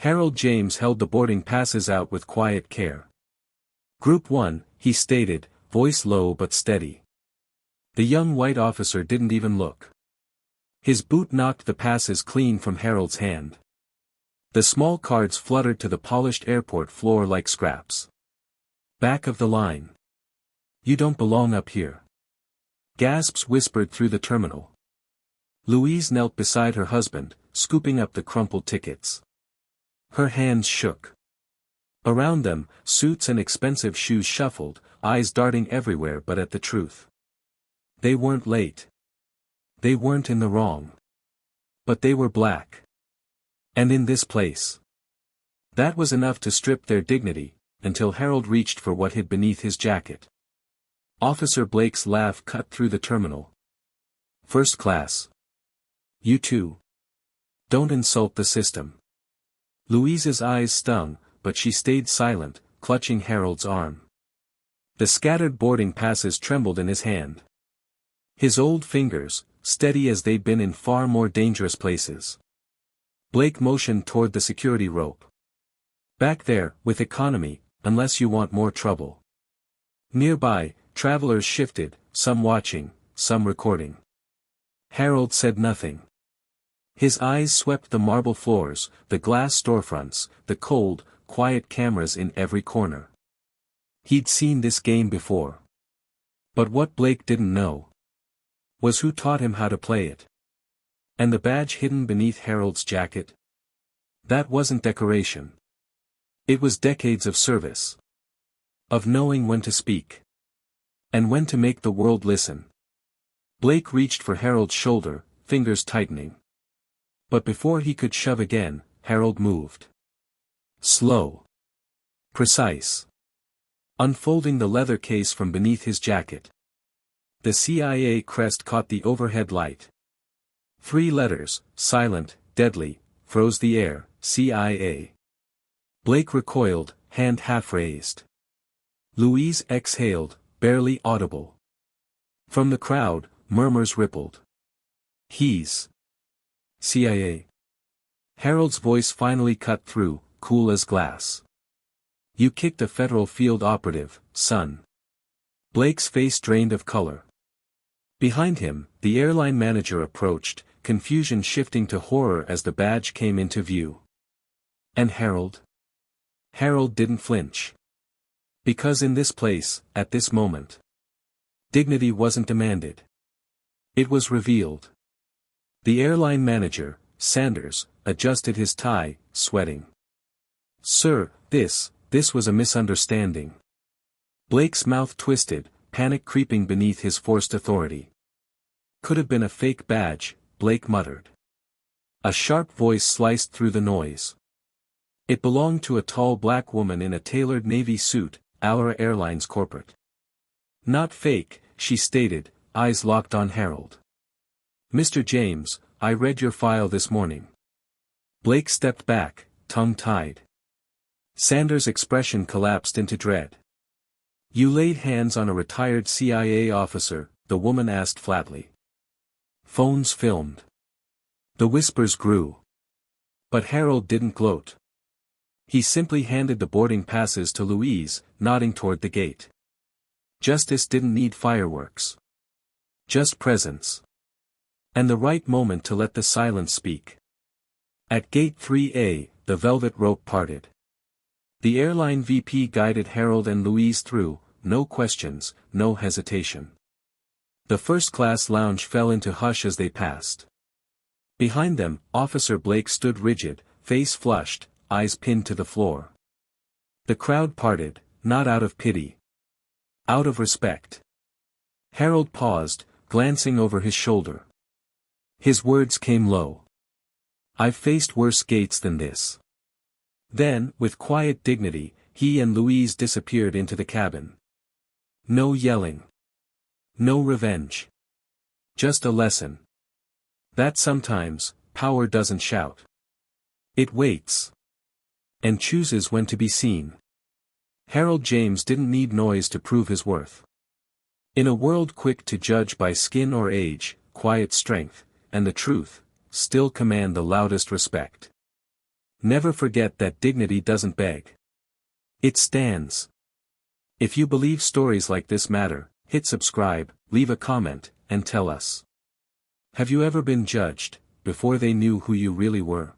Harold James held the boarding passes out with quiet care. Group 1, he stated, voice low but steady. The young white officer didn't even look. His boot knocked the passes clean from Harold's hand. The small cards fluttered to the polished airport floor like scraps. Back of the line. You don't belong up here. Gasps whispered through the terminal. Louise knelt beside her husband, scooping up the crumpled tickets. Her hands shook. Around them, suits and expensive shoes shuffled, eyes darting everywhere but at the truth. They weren't late. They weren't in the wrong. But they were black. And in this place. That was enough to strip their dignity, until Harold reached for what hid beneath his jacket. Officer Blake's laugh cut through the terminal. First class. You too. Don't insult the system. Louise's eyes stung, but she stayed silent, clutching Harold's arm. The scattered boarding passes trembled in his hand. His old fingers, steady as they'd been in far more dangerous places. Blake motioned toward the security rope. Back there, with economy, unless you want more trouble. Nearby, travelers shifted, some watching, some recording. Harold said nothing. His eyes swept the marble floors, the glass storefronts, the cold, quiet cameras in every corner. He'd seen this game before. But what Blake didn't know was who taught him how to play it. And the badge hidden beneath Harold's jacket? That wasn't decoration. It was decades of service. Of knowing when to speak. And when to make the world listen. Blake reached for Harold's shoulder, fingers tightening. But before he could shove again, Harold moved. Slow. Precise. Unfolding the leather case from beneath his jacket. The CIA crest caught the overhead light. 3 letters, silent, deadly, froze the air, CIA. Blake recoiled, hand half raised. Louise exhaled, barely audible. From the crowd, murmurs rippled. He's CIA. Harold's voice finally cut through, cool as glass. You kicked a federal field operative, son. Blake's face drained of color. Behind him, the airline manager approached, confusion shifting to horror as the badge came into view. And Harold? Harold didn't flinch. Because in this place, at this moment, dignity wasn't demanded. It was revealed. The airline manager, Sanders, adjusted his tie, sweating. Sir, this was a misunderstanding. Blake's mouth twisted, panic creeping beneath his forced authority. Could have been a fake badge, Blake muttered. A sharp voice sliced through the noise. It belonged to a tall black woman in a tailored navy suit, Alara Airlines corporate. Not fake, she stated, eyes locked on Harold. Mr. James, I read your file this morning. Blake stepped back, tongue tied. Sanders' expression collapsed into dread. You laid hands on a retired CIA officer, the woman asked flatly. Phones filmed. The whispers grew. But Harold didn't gloat. He simply handed the boarding passes to Louise, nodding toward the gate. Justice didn't need fireworks. Just presence. And the right moment to let the silence speak. At Gate 3A, the velvet rope parted. The airline VP guided Harold and Louise through, no questions, no hesitation. The first-class lounge fell into hush as they passed. Behind them, Officer Blake stood rigid, face flushed, eyes pinned to the floor. The crowd parted, not out of pity. Out of respect. Harold paused, glancing over his shoulder. His words came low. I've faced worse gates than this. Then, with quiet dignity, he and Louise disappeared into the cabin. No yelling. No revenge. Just a lesson. That sometimes, power doesn't shout. It waits. And chooses when to be seen. Harold James didn't need noise to prove his worth. In a world quick to judge by skin or age, quiet strength, and the truth, still command the loudest respect. Never forget that dignity doesn't beg. It stands. If you believe stories like this matter, hit subscribe, leave a comment, and tell us. Have you ever been judged, before they knew who you really were?